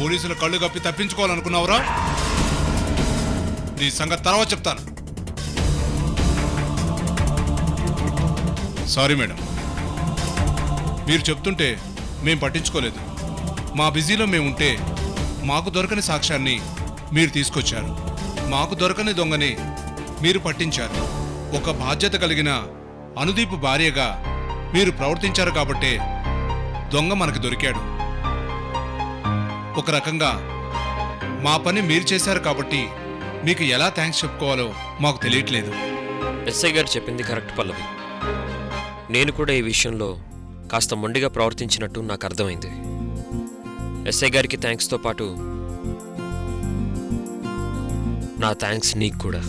పోలీసుల కళ్ళు కప్పి తప్పించుకోవాలనుకున్నావురా? నీ సంగతి తర్వాత చెప్తాను. సారీ మేడం, మీరు చెప్తుంటే మేం పట్టించుకోలేదు. మా బిజీలో మేముంటే మాకు దొరకని సాక్ష్యాన్ని మీరు తీసుకొచ్చారు. మాకు దొరకని దొంగని మీరు పట్టించారు. ఒక బాధ్యత కలిగిన అనుదీప్ భార్యగా మీరు ప్రవర్తించారు కాబట్టే దొంగ మనకు దొరికాడు. ఒక రకంగా మా పని మీరు చేశారు కాబట్టి మీకు ఎలా థ్యాంక్స్ చెప్పుకోవాలో మాకు తెలియట్లేదు. ఎస్ఐ గారు చెప్పింది కరెక్ట్ పల్లవి. నేను కూడా ఈ విషయంలో కాస్త మొండిగా ప్రవర్తించినట్టు నాకు అర్థమైంది. ఎస్ఐ గారికి థ్యాంక్స్తో పాటు నా థ్యాంక్స్ నీకు కూడా.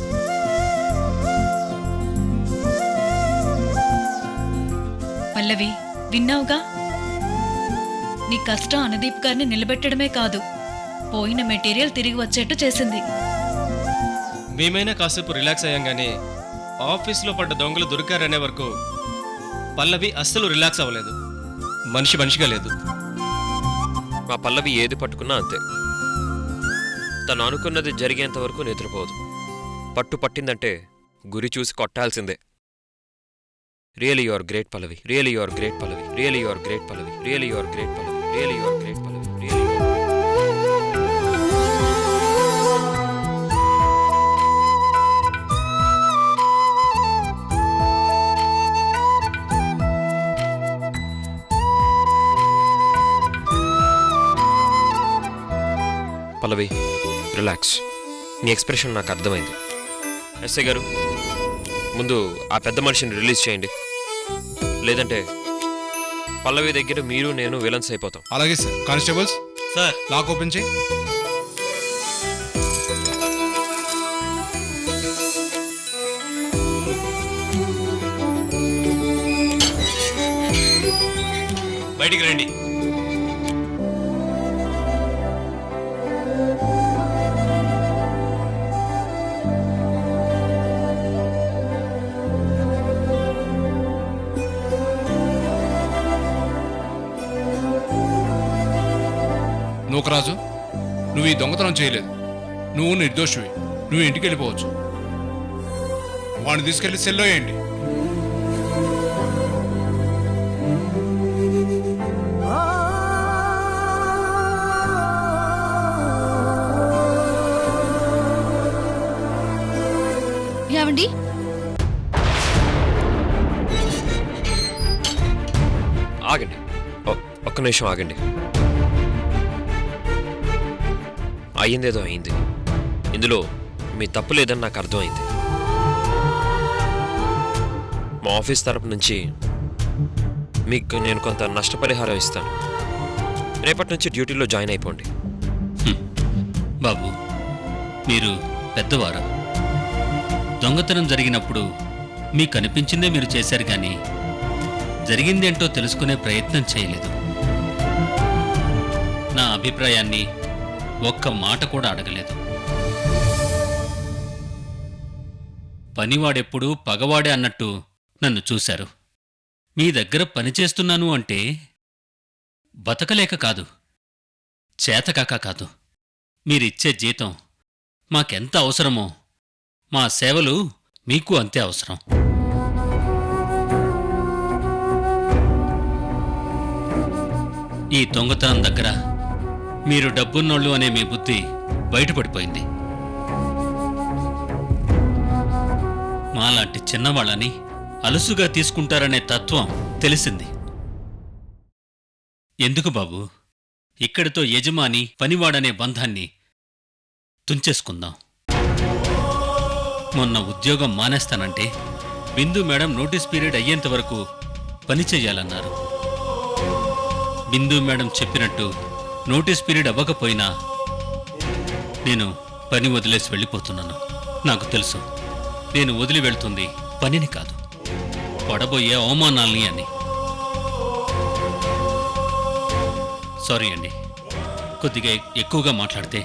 పల్లవి, విన్నావుగా? నీ కష్టం అనుదీప్ గారిని నిలబెట్టడమే కాదు, పోయిన మెటీరియల్ తిరిగి వచ్చేట్టు చేసింది. మేమైనా కాసేపు రిలాక్స్ అయ్యాం కానీ ఆఫీస్లో పడ్డ దొంగలు దొరికారనే వరకు పల్లవి అస్సలు రిలాక్స్ అవ్వలేదు. మనిషిగా లేదు. మా పల్లవి ఏది పట్టుకున్నా అంతే. తను అనుకున్నది జరిగేంత వరకు నిద్రపోదు. పట్టిందంటే గురి చూసి కొట్టాల్సిందే. Really your great Pallavi, really your great Pallavi, really your great Pallavi, really your great Pallavi, really your great Pallavi, really. Pallavi, relax. నీ ఎక్స్ప్రెషన్ నాకు అర్థమైంది. ఎస్ఐ గారు, ముందు ఆ పెద్ద మనిషిని రిలీజ్ చేయండి. లేదంటే పల్లవి దగ్గర మీరు నేను విలన్స్ అయిపోతాం. అలాగే sir. Constables sir, lock open చేయి. బయటికి రండి. నూకరాజు, నువ్వు ఈ దొంగతనం చేయలేదు. నువ్వు నిర్దోషివి. నువ్వు ఇంటికి వెళ్ళిపోవచ్చు. వాడిని తీసుకెళ్లి సెల్లో వేయండి. ఏమండి? ఆగండి, ఒక్క నిమిషం ఆగండి. అయ్యిందేదో అయింది. ఇందులో మీ తప్పు లేదని నాకు అర్థమైంది. మా ఆఫీస్ తరపు నుంచి మీకు నేను కొంత నష్టపరిహారం ఇస్తాను. రేపటి నుంచి డ్యూటీలో జాయిన్ అయిపోండి. బాబు, మీరు పెద్దవారు. దొంగతనం జరిగినప్పుడు మీకు అనిపించిందే మీరు చేశారు కానీ జరిగిందేంటో తెలుసుకునే ప్రయత్నం చేయలేదు. నా అభిప్రాయాన్ని ఒక్క మాట కూడా అడగలేదు. పనివాడెప్పుడూ పగవాడే అన్నట్టు నన్ను చూశారు. మీ దగ్గర పనిచేస్తున్నాను అంటే బతకలేక కాదు, చేతకాక కాదు. మీరిచ్చే జీతం మాకెంత అవసరమో మా సేవలు మీకు అంతే అవసరం. ఈ దొంగతనం దగ్గర మీరు డబ్బున్నోళ్ళు అనే మీ బుద్ధి బయటపడిపోయింది. మాలాంటి చిన్నవాళ్ళని అలుసుగా తీసుకుంటారనే తత్వం తెలిసింది. ఎందుకు బాబు, ఇక్కడితో యజమాని పనివాడనే బంధాన్ని తుంచేసుకుందాం. మొన్న ఉద్యోగం మానేస్తానంటే బిందు మేడం నోటీస్ పీరియడ్ అయ్యేంత వరకు పనిచెయ్యాలన్నారు. బిందు మేడం చెప్పినట్టు నోటీస్ పీరియడ్ అవ్వకపోయినా నేను పని వదిలేసి వెళ్ళిపోతున్నాను. నాకు తెలుసు, నేను వదిలి వెళ్తుంది పనిని కాదు, పడబోయే అవమానాల్ని అని. సారీ అండి, కొద్దిగా ఎక్కువగా మాట్లాడితే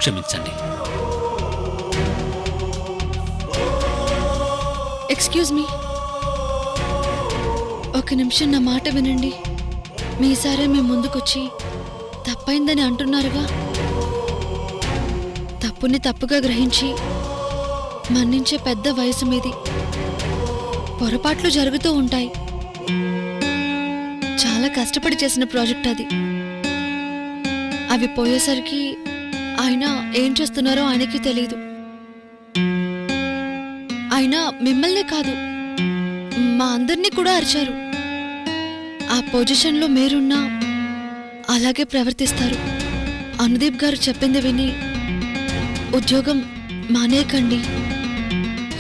క్షమించండి. ఎక్స్క్యూజ్ మీ, ఒక నిమిషం నా మాట వినండి. మీసారే మేము ముందుకొచ్చి తప్పైందని అంటున్నారుగా. తప్పుని తప్పుగా గ్రహించి మన్నించే పెద్ద వయసు మీది. పొరపాట్లు జరుగుతూ ఉంటాయి. చాలా కష్టపడి చేసిన ప్రాజెక్ట్ అది. అవి పోయేసరికి ఆయన ఏం చేస్తున్నారో ఆయనకి తెలియదు. ఆయన మిమ్మల్నే కాదు, మా అందరినీ కూడా అరిచారు. ఆ పొజిషన్లో మీరున్నా అలాగే ప్రవర్తిస్తారు. అనుదీప్ గారు చెప్పింది విని ఉద్యోగం మానేయకండి,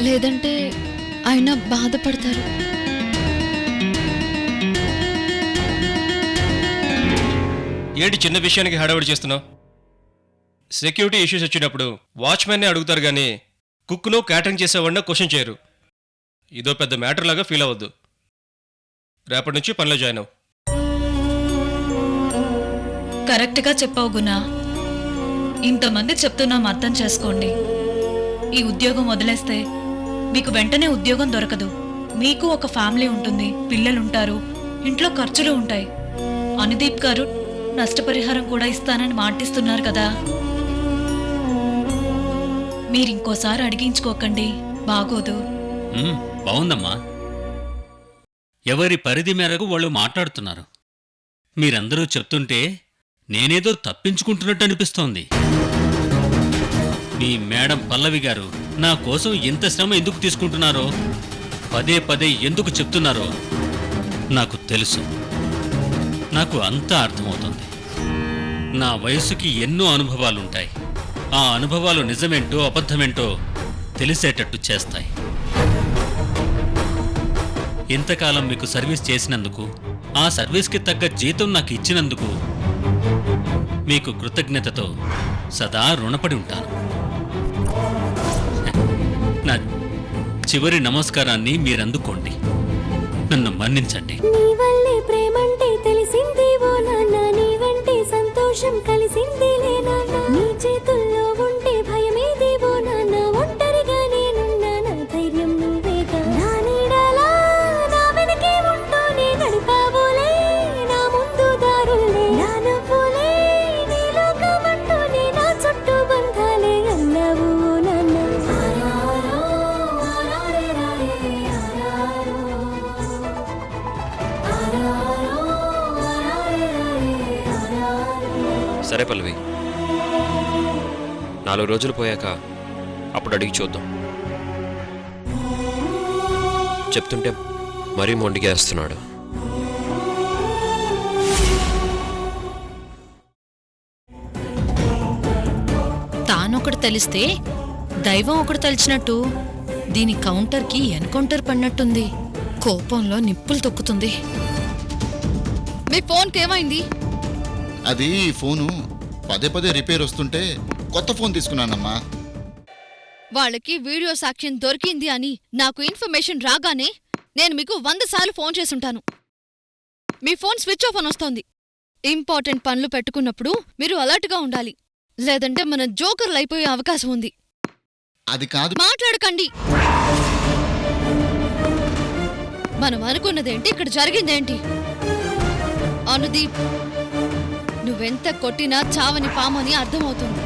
లేదంటే ఆయన బాధపడతారు. ఏంటి చిన్న విషయానికి హడావుడి చేస్తున్నావు? సెక్యూరిటీ ఇష్యూస్ వచ్చినప్పుడు వాచ్మెన్నే అడుగుతారు కానీ కుక్ను క్యాటరింగ్ చేసేవాడిని క్వశ్చన్ చేయరు. ఇదో పెద్ద మ్యాటర్ లాగా ఫీల్ అవ్వద్దు. రేపటి నుంచి పనిలో జాయిన్ అవ్వు. కరెక్ట్గా చెప్పావు గుణ. ఇంతమంది చెప్తున్నాం, అర్థం చేసుకోండి. ఈ ఉద్యోగం వదిలేస్తే మీకు వెంటనే ఉద్యోగం దొరకదు. మీకు ఒక ఫ్యామిలీ ఉంటుంది, పిల్లలుంటారు, ఇంట్లో ఖర్చులు ఉంటాయి. అనుదీప్ గారు నష్టపరిహారం కూడా ఇస్తానని మాటిస్తున్నారు కదా. మీరింకోసారి అడిగించుకోకండి, బాగోదు. బావుందమ్మా. ఎవరి పరిధి మేరకు వాళ్ళు మాట్లాడుతున్నారు. మీరందరూ చెప్తుంటే నేనేదో తప్పించుకుంటున్నట్టు అనిపిస్తోంది. మీ మేడం పల్లవి గారు నా కోసం ఇంత శ్రమ ఎందుకు తీసుకుంటున్నారో, పదే పదే ఎందుకు చెప్తున్నారో నాకు తెలుసు. నాకు అంతా అర్థమవుతుంది. నా వయసుకి ఎన్నో అనుభవాలుంటాయి. ఆ అనుభవాలు నిజమేంటో అబద్ధమేంటో తెలిసేటట్టు చేస్తాయి. ఇంతకాలం మీకు సర్వీస్ చేసినందుకు, ఆ సర్వీస్కి తగ్గ జీతం నాకు ఇచ్చినందుకు మీకు కృతజ్ఞతతో సదా రుణపడి ఉంటాను. నా చివరి నమస్కారాన్ని మీరందుకోండి. నన్ను మన్నించండి. నీ వల్లే ప్రేమంటే తెలిసింది ఓ నాన్న, నీ వంటే సంతోషం కలిసిందిలే నాన్న. నీ చేతుల్లో ఉంటే భయమేది ఓ నాన్న, ఒంటరిగా నేనున్నా నా ధైర్యం నువ్వేగా. నా నీడలా నా వెనకే ఉంటూనే నడిపావులే నా ముందు దారులే. నా నవ్వులే నీ లోకమంటూనే నా చుట్టూ బంధాలే అన్నావు ఓ నాన్న. ఆరారో ఆరారే సరే పల్లవి, 4 రోజులు పోయాక అప్పుడు అడిగి చూద్దాం. చెప్తుంటే మరీ మొండిగేస్తున్నాడు. తానొకటి తెలిస్తే దైవం ఒకటి తలిచినట్టు దీని కౌంటర్కి ఎన్కౌంటర్ పడినట్టుంది. కోపంలో నిప్పులు తొక్కుతుంది. మీ ఫోన్కి ఏమైంది? అది ఫోను పదే పదే రిపేర్ వస్తుంటే కొత్త ఫోన్ తీసుకున్నానమ్మా. వాళ్ళకి వీడియో సాక్ష్యం దొరికింది అని నాకు ఇన్ఫర్మేషన్ రాగానే నేను మీకు 100 సార్లు ఫోన్ చేసుంటాను. మీ ఫోన్ స్విచ్ ఆఫ్ అని వస్తోంది. ఇంపార్టెంట్ పనులు పెట్టుకున్నప్పుడు మీరు అలర్ట్గా ఉండాలి, లేదంటే మన జోకర్లు అయిపోయే అవకాశం ఉంది. అది కాదు. మాట్లాడకండి. మనం అనుకున్నదేంటి, ఇక్కడ జరిగిందేంటి? అనుదీప్, నువ్వెంత కొట్టినా చావని పామని అర్థమవుతుంది.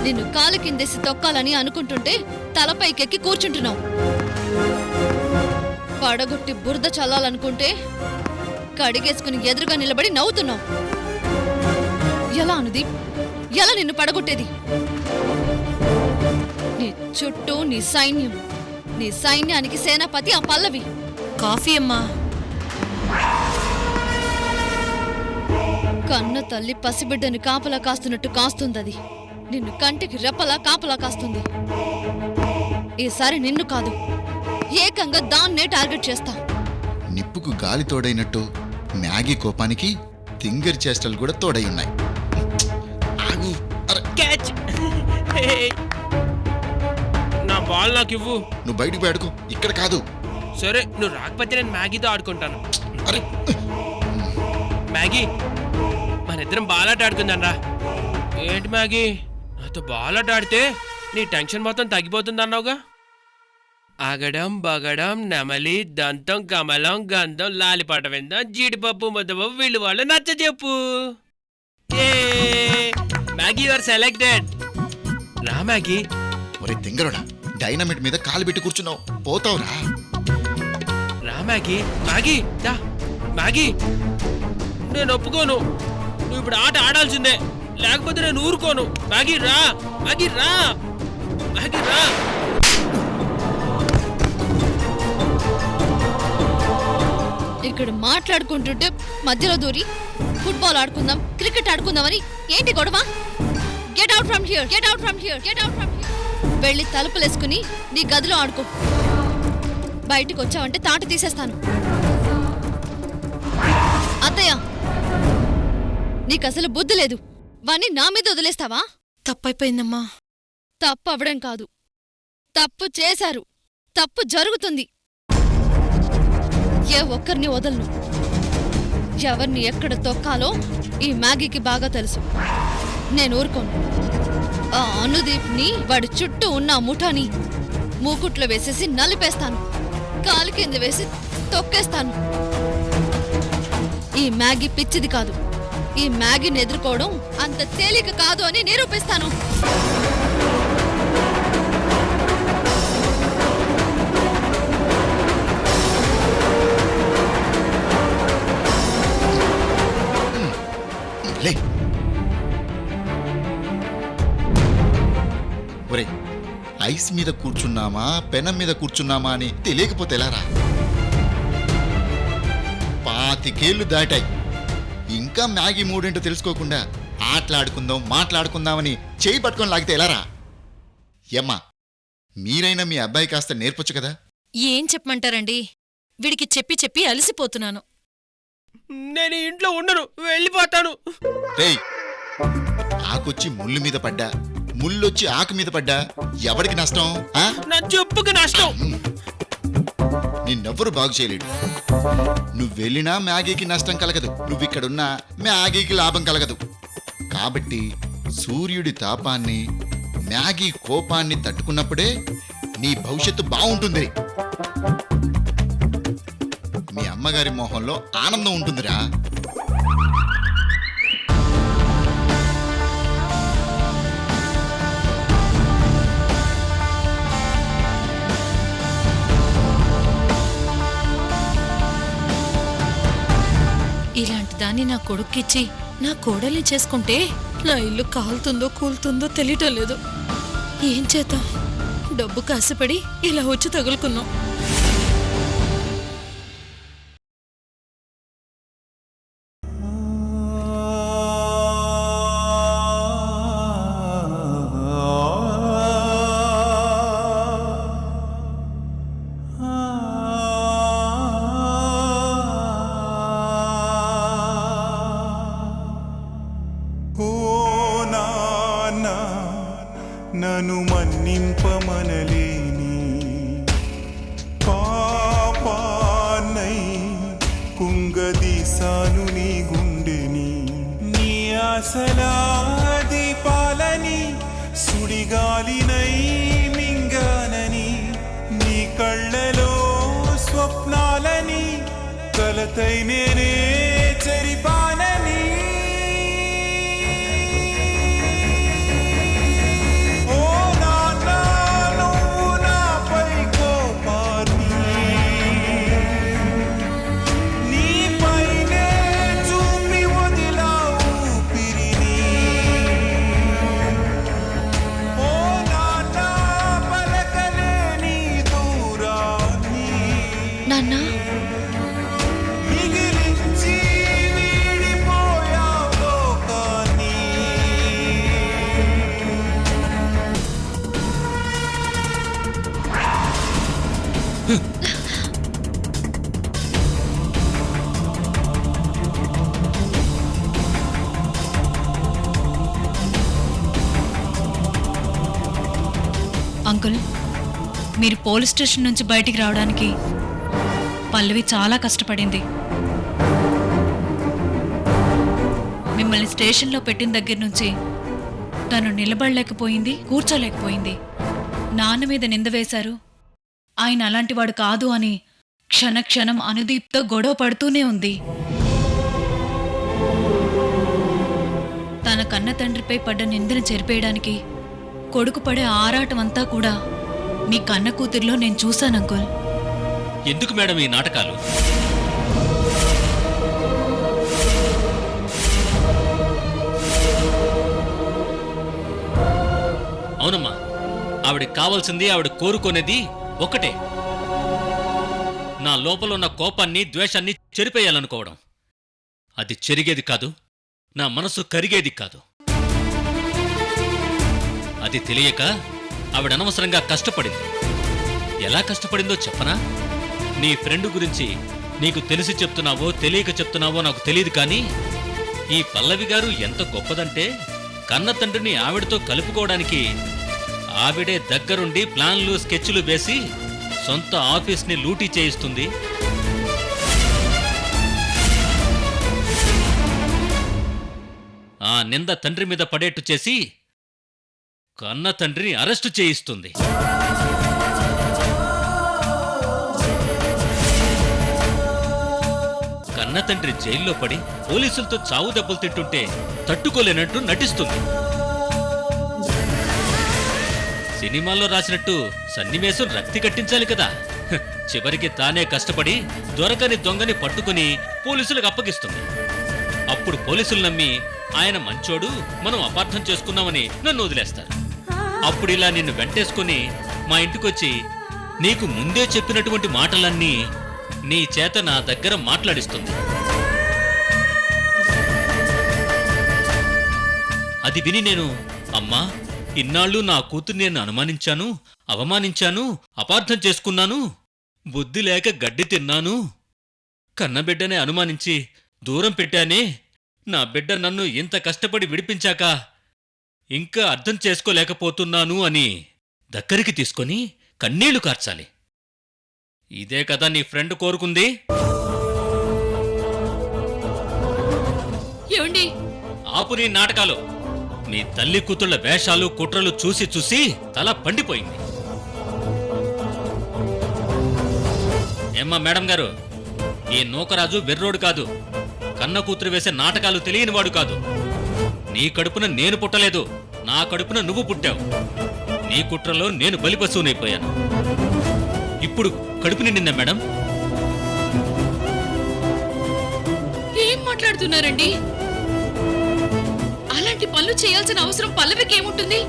నిన్ను కాలు కిందేసి తొక్కాలని అనుకుంటుంటే తలపైకెక్కి కూర్చుంటున్నావు. పడగొట్టి బురద చల్లాలనుకుంటే కడిగేసుకుని ఎదురుగా నిలబడి నవ్వుతున్నావు. ఎలా అనుదీప్, ఎలా నిన్ను పడగొట్టేది? నీ చుట్టూ నీ సైన్యం, నీ సైన్యానికి సేనాపతి ఆ పల్లవి. కాఫీ అమ్మా. కన్న తల్లి పసిబిడ్డని కాపలా కాస్తున్నట్టు కాస్తుందది. నిన్ను కంటికి రెప్పలా కాపలా కాస్తుంది. ఈసారి నిన్ను కాదు, ఏకంగా దాన్నే టార్గెట్ చేస్తా. నిప్పుకు గాలి తోడైనట్టు మ్యాగీ కోపానికి తింగరి చేష్టలు కూడా తోడై ఉన్నాయి. ఆగు. అరే, క్యాచ్. నా బాల్ నాకు ఇవ్వు. నువ్వు బయటికి ఆడుకో, ఇక్కడ కాదు. సరే, నువ్వు రాకపోతే నేను మ్యాగీతో ఆడుకుంటాను. అరే మ్యాగీ, మన ఇద్దరం బాలాట ఆడుకుందాం రా. ఏంటి మ్యాగీ, నాతో బాలాట ఆడితే నీ టెన్షన్ మొత్తం తగ్గిపోతుంది అన్నావుగా. ఆగడం బగడం నెమలి దంతం కమలం గంధం లాలిపాట విందాం జీడిపప్పు ముద్దపప్పు వీళ్ళు వాళ్ళు నచ్చ చెప్పు. Maggi your selected. రా మ్యాగీ. ఒరే తింగరుడా, డైనమిట్ మీద కాలు పెట్టి కూర్చున్నావు, పోతావురా. రా మ్యాగీ. మ్యాగీ దా. మ్యాగీ నేను ఒప్పుకోను. నువ్వు ఇప్పుడు ఆట ఆడాల్సిందే, లేకపోతే నేను ఊరుకోను. మ్యాగీ రా. మ్యాగీ రా. మ్యాగీ రా. ఇక్కడ మాట్లాడుకుంటుంటే మధ్యలో దూరి ఫుట్బాల్ ఆడుకుందాం, క్రికెట్ ఆడుకుందామని ఏంటి గొడవ? Get out from here, get out from here, get out from here. వెళ్ళి తలుపులేసుకుని నీ గదిలో ఆడుకో. బయటికి వచ్చావంటే తాట తీసేస్తాను. అత్తయ్య, నీకు అసలు బుద్ధి లేదు. వాణ్ణి నా మీద వదిలేస్తావా? తప్పైపోయిందమ్మా. తప్పు అవడం కాదు, తప్పు చేశారు. తప్పు జరుగుతుంది. ఏ ఒక్కరిని వదలను. ఎవరిని ఎక్కడ తొక్కాలో ఈ మ్యాగీకి బాగా తెలుసు. నేను ఊరుకోను. ఆ అనుదీప్ని, వాడి చుట్టూ ఉన్న ముఠాని మూకుట్లో వేసేసి నలిపేస్తాను. కాలు కింద వేసి తొక్కేస్తాను. ఈ మ్యాగీ పిచ్చిది కాదు. ఈ మ్యాగీని ఎదుర్కోవడం అంత తేలిక కాదు అని నిరూపిస్తాను. లే ఒరే, ఐస్ మీద కూర్చున్నామా పెనం మీద కూర్చున్నామా అని తెలియకపోతే ఎలారా? 25 దాటాయి, ఇంకా మ్యాగీ మూడేంటో తెలుసుకోకుండా ఆటలాడుకుందాం మాట్లాడుకుందామని చేయి పట్టుకొని లాగితే ఎలారా? ఏమ్మా, మీరైనా మీ అబ్బాయి కాస్త నేర్పొచ్చు కదా. ఏం చెప్పమంటారండి, వీడికి చెప్పి చెప్పి అలసిపోతున్నాను. నేను ఇంట్లో ఉండను, వెళ్ళిపోతాను. రేయ్, ఆకొచ్చి ముళ్ళు మీద పడ్డా, ముళ్ళొచ్చి ఆకు మీద పడ్డా ఎవరికి నష్టం? ఆ? నా చెప్పుకి నష్టం. నిన్నెవ్వరూ బాగు చేయలేడు. నువ్వు వెళ్ళినా మ్యాగీకి నష్టం కలగదు, నువ్విక్కడున్నా మ్యాగీకి లాభం కలగదు. కాబట్టి సూర్యుడి తాపాన్ని, మ్యాగీ కోపాన్ని తట్టుకున్నప్పుడే నీ భవిష్యత్తు బాగుంటుంది. మీ అమ్మగారి మొహంలో ఆనందం ఉంటుందిరా. ఇలాంటి దాన్ని నా కొడుక్కిచ్చి నా కోడల్ని చేసుకుంటే నా ఇల్లు కాలుతుందో కూలుతుందో తెలియటం లేదు. ఏం చేద్దాం, డబ్బు కాసిపడి ఇలా వచ్చి తగులుకున్నాం. నను మన్నింపమనలేని పాపానై కుంగదీసాను నీ గుండెని. నీ ఆశలాది పాలని సుడిగాలినై మింగానని, నీ కళ్ళలో స్వప్నాలని కలతై నేనే చెరిపానని. నాన్నా, అంకుల్, మీరు పోలీస్ స్టేషన్ నుంచి బయటికి రావడానికి పల్లవి చాలా కష్టపడింది. మిమ్మల్ని స్టేషన్లో పెట్టిన దగ్గర నుంచి తను నిలబడలేకపోయింది, కూర్చోలేకపోయింది. నాన్న మీద నింద వేశారు, ఆయన అలాంటివాడు కాదు అని క్షణక్షణం అనుదీప్తో గొడవ పడుతూనే ఉంది. తన కన్న తండ్రిపై పడ్డ నిందను చెరిపేయడానికి కొడుకు పడే ఆరాటమంతా కూడా మీ కన్న కూతురిలో నేను చూశాను అంకుల్. ఎందుకు మేడం ఈ నాటకాలు? అవునమ్మా, ఆవిడకి కావాల్సింది, ఆవిడ కోరుకునేది ఒకటే, నా లోపల ఉన్న కోపాన్ని, ద్వేషాన్ని చెరిపేయాలనుకోవడం. అది చెరిగేది కాదు, నా మనసు కరిగేది కాదు. అది తెలియక ఆవిడ అనవసరంగా కష్టపడింది. ఎలా కష్టపడిందో చెప్పనా? నీ ఫ్రెండ్ గురించి నీకు తెలిసి చెప్తున్నావో తెలియక చెప్తున్నావో నాకు తెలియదు, కానీ ఈ పల్లవి గారు ఎంత గొప్పదంటే కన్న తండ్రిని ఆవిడతో కలుపుకోవడానికి ఆవిడే దగ్గరుండి ప్లాన్లు స్కెచ్లు వేసి సొంత ఆఫీస్ని లూటీ చేయిస్తుంది. ఆ నింద తండ్రి మీద పడేట్టు చేసి కన్న తండ్రిని అరెస్టు చేయిస్తుంది. కన్న తండ్రి జైల్లో పడి పోలీసులతో చావు దెబ్బలు తింటుంటే తట్టుకోలేనట్టు నటిస్తుంది. సినిమాల్లో రాసినట్టు సన్నివేశం రక్తి కట్టించాలి కదా. చివరికి తానే కష్టపడి దొరకని దొంగని పట్టుకుని పోలీసులకు అప్పగిస్తుంది. అప్పుడు పోలీసులు నమ్మి ఆయన మంచోడు, మనం అపార్థం చేసుకున్నామని నన్ను వదిలేస్తారు. అప్పుడు ఇలా నిన్ను వెంటేసుకుని మా ఇంటికొచ్చి నీకు ముందే చెప్పినటువంటి మాటలన్నీ నీ చేత నా దగ్గర మాట్లాడిస్తుంది. అది విని నేను, అమ్మా, ఇన్నాళ్ళు నా కూతురు నేను అనుమానించాను, అవమానించాను, అపార్థం చేసుకున్నాను, బుద్ధి లేక గడ్డి తిన్నాను, కన్నబిడ్డనే అనుమానించి దూరం పెట్టానే, నా బిడ్డ నన్ను ఇంత కష్టపడి విడిపించాక ఇంకా అర్థం చేసుకోలేకపోతున్నాను అని దగ్గరికి తీసుకొని కన్నీళ్లు కార్చాలి. ఇదే కదా నీ ఫ్రెండ్ కోరుకుంది? ఏమండి? ఆపు నీ నాటకాలు. మీ తల్లి కూతుళ్ల వేషాలు కుట్రలు చూసి చూసి తల పండిపోయింది. ఏమ్మా మేడం గారు, ఈ నూకరాజు వెర్రోడు కాదు, కన్న కూతురు వేసే నాటకాలు తెలియనివాడు కాదు. నీ కడుపున నేను పుట్టలేదు, నా కడుపున నువ్వు పుట్టావు. నీ కుట్రలో నేను బలిపశువునైపోయాను. ఇప్పుడు కడుపు నిండిందా మేడం? ఏం మాట్లాడుతున్నారండి? అలాంటి పనులు చేయాల్సిన అవసరం పల్లవికి ఏముంటుంది?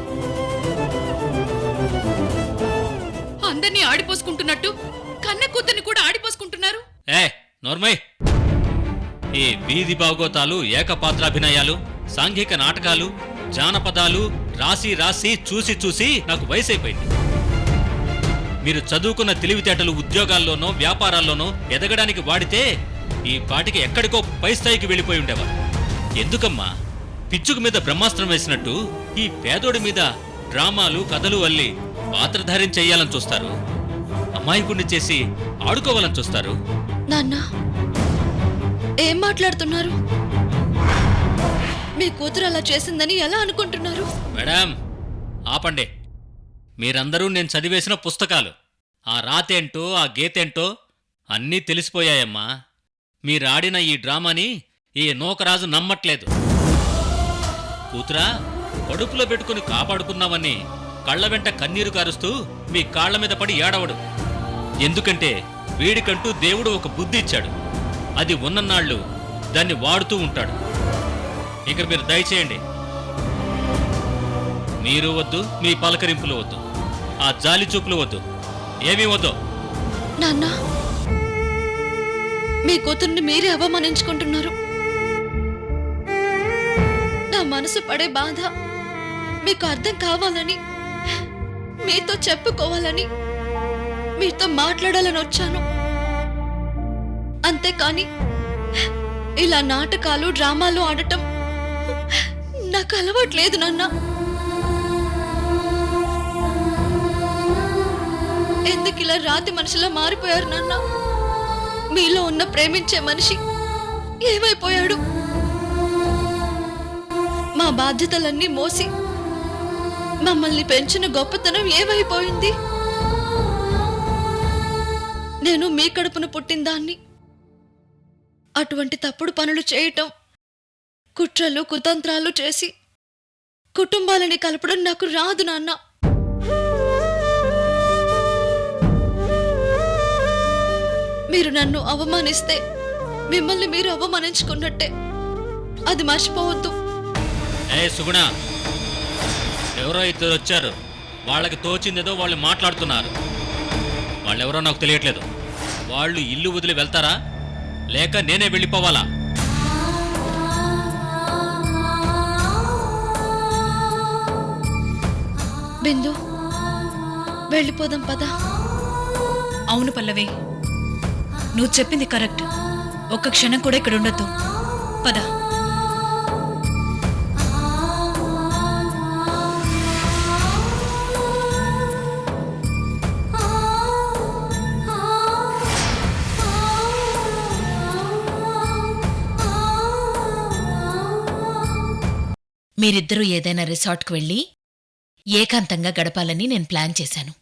అందరినీ ఆడిపోసుకుంటున్నట్టు కన్న కూతుర్ని కూడా ఆడిపోసుకుంటున్నారు. నోర్మై, ఈ వీధి బాగోతాలు, ఏకపాత్రాభినయాలు, సాంఘిక నాటకాలు, జానపదాలు రాసి రాసి చూసి చూసి నాకు వయసైపోయింది. మీరు చదువుకున్న తెలివితేటలు ఉద్యోగాల్లోనో వ్యాపారాల్లోనో ఎదగడానికి వాడితే ఈ పాటికి ఎక్కడికో పై స్థాయికి వెళ్ళిపోయి ఉండేవారు. ఎందుకమ్మా పిచ్చుకు మీద బ్రహ్మాస్త్రం వేసినట్టు ఈ పేదోడి మీద డ్రామాలు, కథలు అల్లి పాత్రధార్యం చెయ్యాలని చూస్తారు? అమాయకుణ్ణి చేసి ఆడుకోవాలని చూస్తారు? నాన్న, ఏం మాట్లాడుతున్నారు? మీ కూతురు అలా చేసిందని ఎలా అనుకుంటున్నారు? మేడం ఆపండి. మీరందరూ నేను చదివేసిన పుస్తకాలు, ఆ రాతేంటో ఆ గీతేంటో అన్నీ తెలిసిపోయాయమ్మా. మీరాడిన ఈ డ్రామాని ఈ నూకరాజు నమ్మట్లేదు. కూతురా, కడుపులో పెట్టుకుని కాపాడుకున్నావని కళ్ల వెంట కన్నీరు కారుస్తూ మీ కాళ్ల మీద పడి ఏడవడు. ఎందుకంటే వీడికంటూ దేవుడు ఒక బుద్ధి ఇచ్చాడు. అది ఉన్నన్నాళ్ళు దాన్ని వాడుతూ ఉంటాడు. ఇక మీరు దయచేయండి. మీరు వద్దు, మీ పలకరింపులు వద్దు, ఆ జాలి చూపులు వద్దు, ఏమీ వద్దు. నాన్న, మీ కూతుర్ని మీరే అవమానించుకుంటున్నారు. నా మనసు పడే బాధ మీకు అర్థం కావాలని, మీతో చెప్పుకోవాలని, మీతో మాట్లాడాలని వచ్చాను. అంతేకాని ఇలా నాటకాలు, డ్రామాలు ఆడటం నాకు అలవాట్లేదు నాన్న. ఎందుకు ఇలా రాతి మనిషిలా మారిపోయారు నాన్న? మీలో ఉన్న ప్రేమించే మనిషి ఏమైపోయాడు? మా బాధ్యతలన్నీ మోసి మమ్మల్ని పెంచిన గొప్పతనం ఏమైపోయింది? నేను మీ కడుపున పుట్టిందాన్ని. అటువంటి తప్పుడు పనులు చేయటం, కుట్రలు కుతంత్రాలు చేసి కుటుంబాలని కలపడం నాకు రాదు నాన్న. మీరు నన్ను అవమానిస్తే మిమ్మల్ని మీరు అవమానించుకున్నట్టే. అది మర్చిపోవద్దు. ఏ సుగుణ, ఎవరో ఇద్దరు వచ్చారు. వాళ్ళకి తోచిందేదో వాళ్ళు మాట్లాడుతున్నారు. వాళ్ళెవరో నాకు తెలియట్లేదు. వాళ్ళు ఇల్లు వదిలి వెళ్తారా లేక నేనే వెళ్ళిపోవాలా? బిందు, వెళ్ళిపోదాం పదా. అవును పల్లవి, నువ్వు చెప్పింది కరెక్ట్. ఒక్క క్షణం కూడా ఇక్కడ ఉండొద్దు. పద. మీరిద్దరూ ఏదైనా రిసార్ట్కు వెళ్ళి ఏకాంతంగా గడపాలని నేను ప్లాన్ చేశాను.